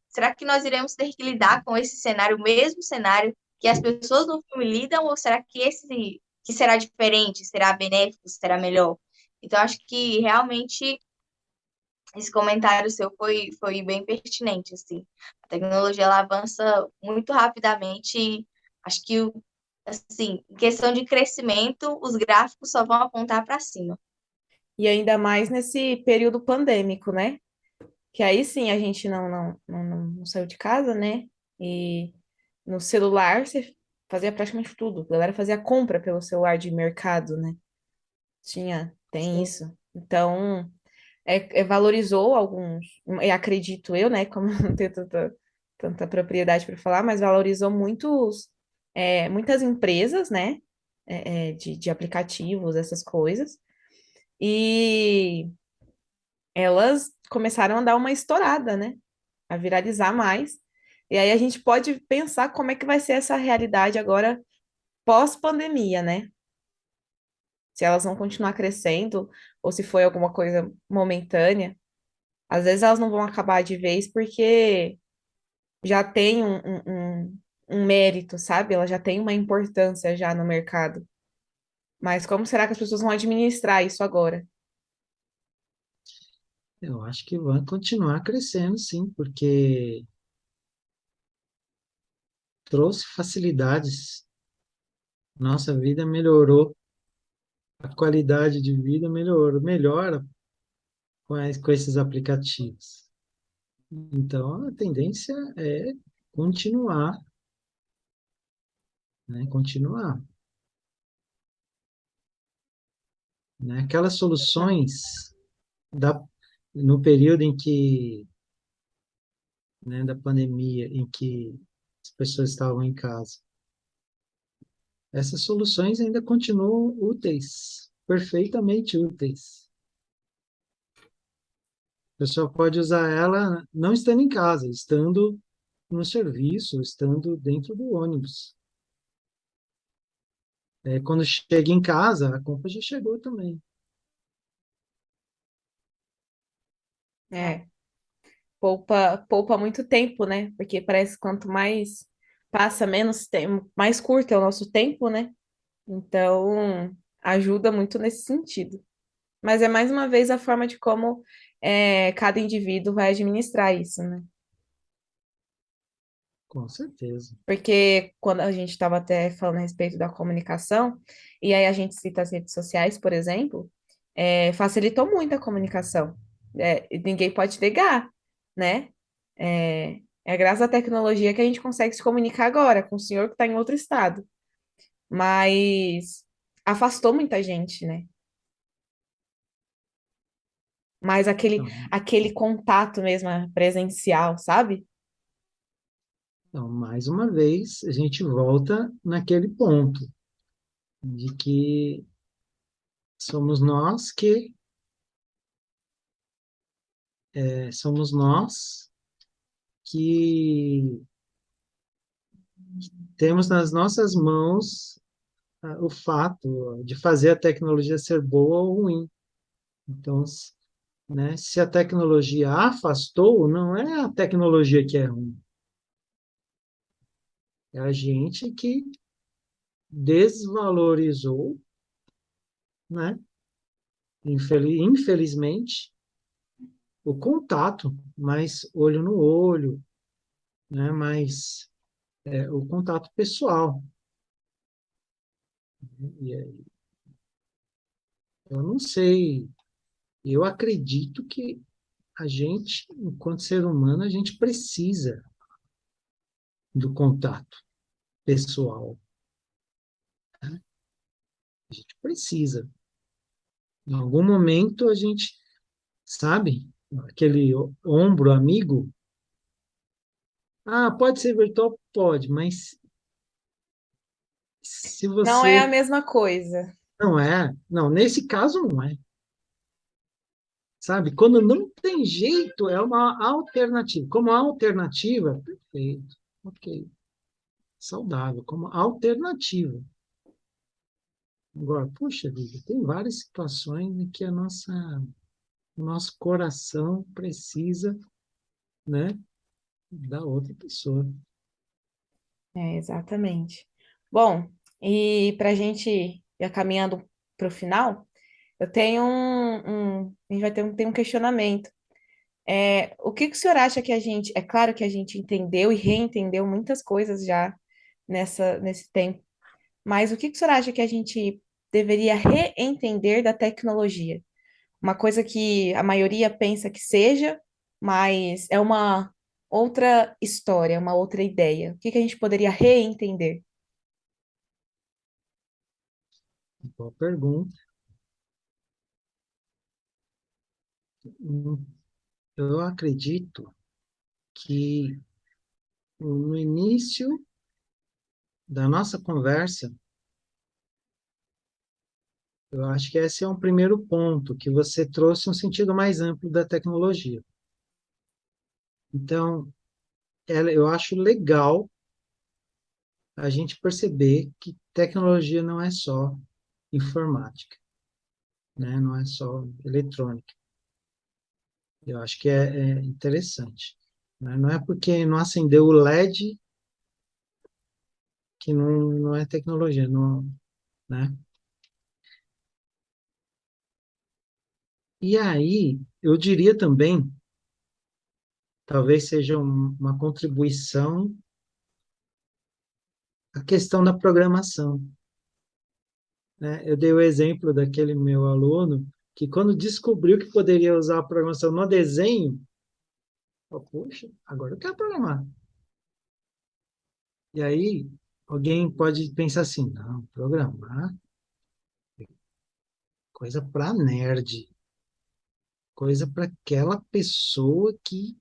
Será que nós iremos ter que lidar com esse cenário, o mesmo cenário que as pessoas no filme lidam, ou será que esse que será diferente, será benéfico, será melhor? Então, acho que realmente esse comentário seu foi bem pertinente, assim. A tecnologia, ela avança muito rapidamente e acho que, assim, em questão de crescimento, os gráficos só vão apontar para cima. E ainda mais nesse período pandêmico, né? Que aí sim a gente não saiu de casa, né? E no celular você fazia praticamente tudo. A galera fazia compra pelo celular de mercado, né? Tem Sim. isso. Então. valorizou alguns, e acredito eu, né, como eu não tenho tanta propriedade para falar, mas valorizou muitas empresas, né, de aplicativos, essas coisas, e elas começaram a dar uma estourada, né, a viralizar mais. E aí a gente pode pensar como é que vai ser essa realidade agora pós-pandemia, né? Se elas vão continuar crescendo ou se foi alguma coisa momentânea. Às vezes elas não vão acabar de vez porque já tem um mérito, sabe? Ela já tem uma importância já no mercado. Mas como será que as pessoas vão administrar isso agora? Eu acho que vai continuar crescendo, sim, porque trouxe facilidades. Nossa vida melhorou, a qualidade de vida melhora com esses aplicativos. Então, a tendência é continuar, né? Continuar, né? Aquelas soluções da, no período em que, né, da pandemia, em que as pessoas estavam em casa, essas soluções ainda continuam úteis, perfeitamente úteis. A pessoa pode usar ela não estando em casa, estando no serviço, estando dentro do ônibus. Quando chega em casa, a compra já chegou também. É, poupa muito tempo, né? Porque parece que quanto mais passa, menos tempo, mais curto é o nosso tempo, né? Então, ajuda muito nesse sentido. Mas é mais uma vez a forma de como cada indivíduo vai administrar isso, né? Com certeza. Porque quando a gente estava até falando a respeito da comunicação, e aí a gente cita as redes sociais, por exemplo, facilitou muito a comunicação. E ninguém pode negar, né? É graças à tecnologia que a gente consegue se comunicar agora com o senhor que está em outro estado. Mas afastou muita gente, né? Mas Então, aquele contato mesmo presencial, sabe? então, mais uma vez, a gente volta naquele ponto de que somos nós que somos nós que temos nas nossas mãos o fato de fazer a tecnologia ser boa ou ruim. Então, né, se a tecnologia afastou, não é a tecnologia que é ruim, é a gente que desvalorizou, né, infelizmente, o contato, mais olho no olho, né, mais o contato pessoal. E eu não sei, eu acredito que a gente, enquanto ser humano, a gente precisa do contato pessoal. A gente precisa. Em algum momento a gente, sabe, aquele ombro amigo. Ah, pode ser virtual? Pode, mas se Não é a você mesma coisa. não é, não, nesse caso não é, sabe? Quando não tem jeito, é uma alternativa. Como alternativa, perfeito, ok, saudável, como alternativa. Agora, puxa vida, tem várias situações em que o nosso coração precisa, né, da outra pessoa. Exatamente. Bom, e para a gente ir caminhando para o final, eu tenho a gente vai ter tem um questionamento. O que que o senhor acha que é claro que a gente entendeu e reentendeu muitas coisas já nesse tempo, mas o que que o senhor acha que a gente deveria reentender da tecnologia? Uma coisa que a maioria pensa que seja, mas é uma outra história, uma outra ideia. O que que a gente poderia reentender? Boa pergunta. Eu acredito que no início da nossa conversa, eu acho que esse é um primeiro ponto, que você trouxe um sentido mais amplo da tecnologia. Então, eu acho legal a gente perceber que tecnologia não é só informática, né? Não é só eletrônica. Eu acho que é interessante, né? Não é porque não acendeu o LED que não é tecnologia, não, né? E aí, eu diria também, talvez seja uma contribuição a questão da programação, né? Eu dei o exemplo daquele meu aluno que quando descobriu que poderia usar a programação no desenho, falou, poxa, agora eu quero programar. E aí, alguém pode pensar assim, não, programar, coisa para nerd, coisa para aquela pessoa que,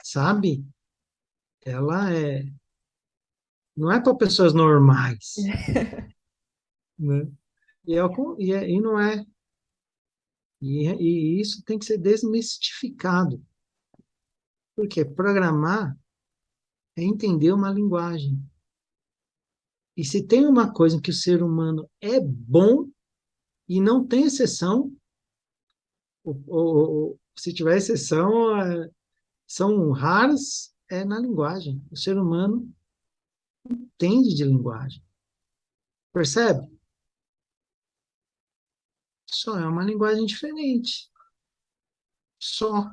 sabe, ela não é para pessoas normais, né? E não é. E isso tem que ser desmistificado, porque programar é entender uma linguagem. E se tem uma coisa em que o ser humano é bom e não tem exceção, se tiver exceção, são raras, é na linguagem. O ser humano entende de linguagem. Percebe? Só é uma linguagem diferente. Só.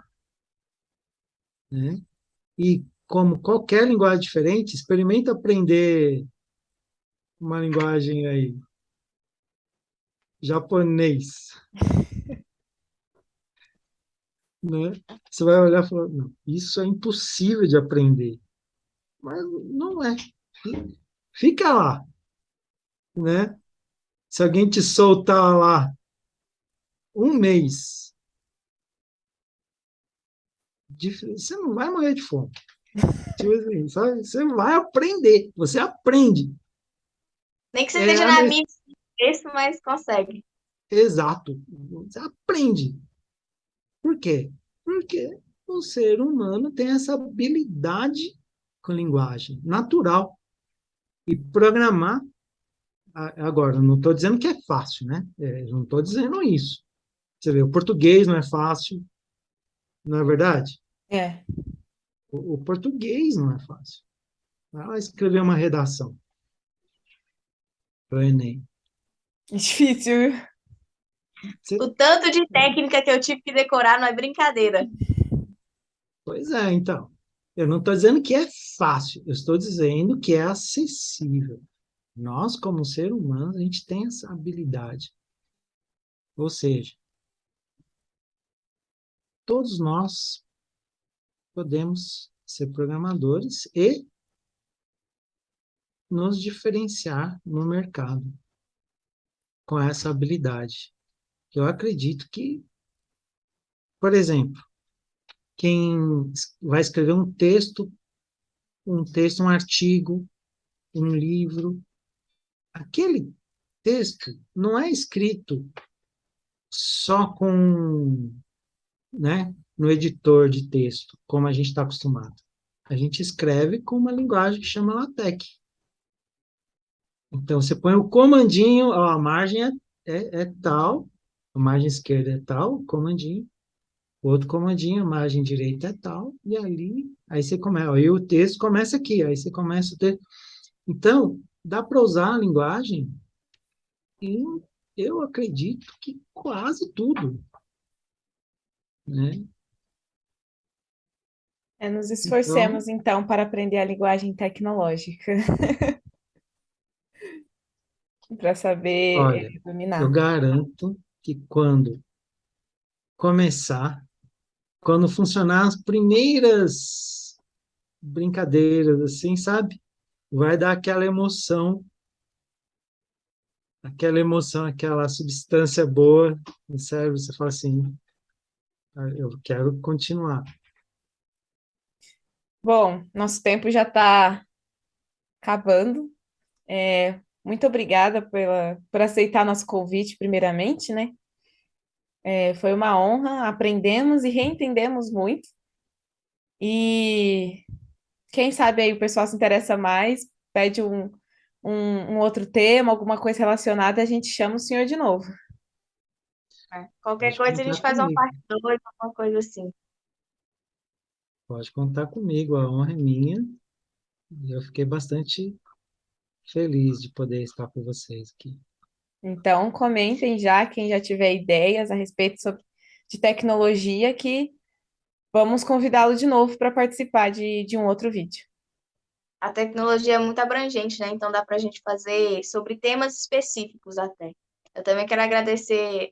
Né? E como qualquer linguagem diferente, experimenta aprender uma linguagem aí, japonês, né? Você vai olhar e falar, não, isso é impossível de aprender. Mas não é. Fica lá, né? Se alguém te soltar lá um mês, você não vai morrer de fome. Tipo assim, sabe? Você vai aprender, você aprende. Nem que É seja a na ne- mídia texto, mas consegue. Exato, você aprende. Por quê? Porque o ser humano tem essa habilidade com linguagem natural. E programar, agora, não estou dizendo que é fácil, né? Não estou dizendo isso. Você vê, o português não é fácil, não é verdade? É, O português não é fácil. Ela escrever uma redação para o Enem. é difícil. O Você- tanto de técnica que eu tive que decorar não é brincadeira. Pois é, então. Eu não estou dizendo que é fácil, eu estou dizendo que é acessível. Nós, como ser humano, a gente tem essa habilidade. Ou seja, todos nós podemos ser programadores e nos diferenciar no mercado com essa habilidade. Eu acredito que, por exemplo, quem vai escrever um artigo, um livro, aquele texto não é escrito só com, né, no editor de texto, como a gente está acostumado. A gente escreve com uma linguagem que chama LaTeX. Então, você põe o comandinho, ó, a margem é tal, a margem esquerda é tal, o comandinho, o outro comandinho, a margem direita é tal, e ali, aí você começa, aí o texto começa aqui, aí você começa o texto. Então, dá para usar a linguagem em, eu acredito que quase tudo, né? Nos Então, esforcemos, então, para aprender a linguagem tecnológica, para saber olha, eu dominar. garanto que começar, quando funcionar as primeiras brincadeiras, assim, sabe? Vai dar aquela emoção, aquela substância boa no cérebro. Você fala assim, Eu quero continuar. Bom, nosso tempo já está acabando. Muito obrigada por aceitar nosso convite, primeiramente, né? Foi uma honra, aprendemos e reentendemos muito. E quem sabe aí o pessoal se interessa mais, pede um outro tema, alguma coisa relacionada, a gente chama o senhor de novo. Qualquer Pode coisa a gente contar faz uma comigo. parte 2, alguma coisa assim. Pode contar comigo. A honra é minha. E eu fiquei bastante feliz de poder estar com vocês aqui. Então, comentem já, quem já tiver ideias a respeito de tecnologia, que vamos convidá-lo de novo para participar de um outro vídeo. A tecnologia é muito abrangente, né? Então dá para a gente fazer sobre temas específicos até. Eu também quero agradecer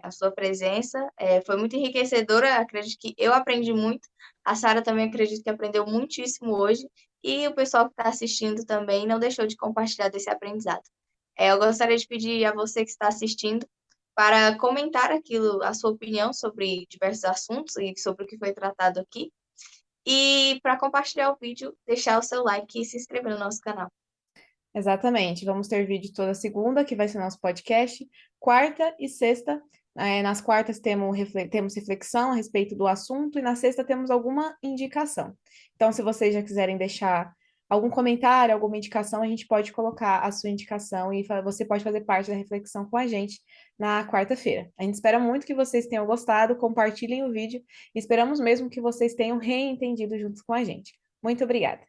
a sua presença. Foi muito enriquecedora. Acredito que eu aprendi muito. A Sara também acredito que aprendeu muitíssimo hoje. E o pessoal que está assistindo também não deixou de compartilhar desse aprendizado. Eu gostaria de pedir a você que está assistindo para comentar aquilo, a sua opinião sobre diversos assuntos e sobre o que foi tratado aqui. E para compartilhar o vídeo, deixar o seu like e se inscrever no nosso canal. Exatamente. Vamos ter vídeo toda segunda, que vai ser nosso podcast. Quarta e sexta. Nas quartas temos reflexão a respeito do assunto e na sexta temos alguma indicação. Então, se vocês já quiserem deixar algum comentário, alguma indicação, a gente pode colocar a sua indicação e você pode fazer parte da reflexão com a gente na quarta-feira. A gente espera muito que vocês tenham gostado, compartilhem o vídeo e esperamos mesmo que vocês tenham reentendido junto com a gente. Muito obrigada.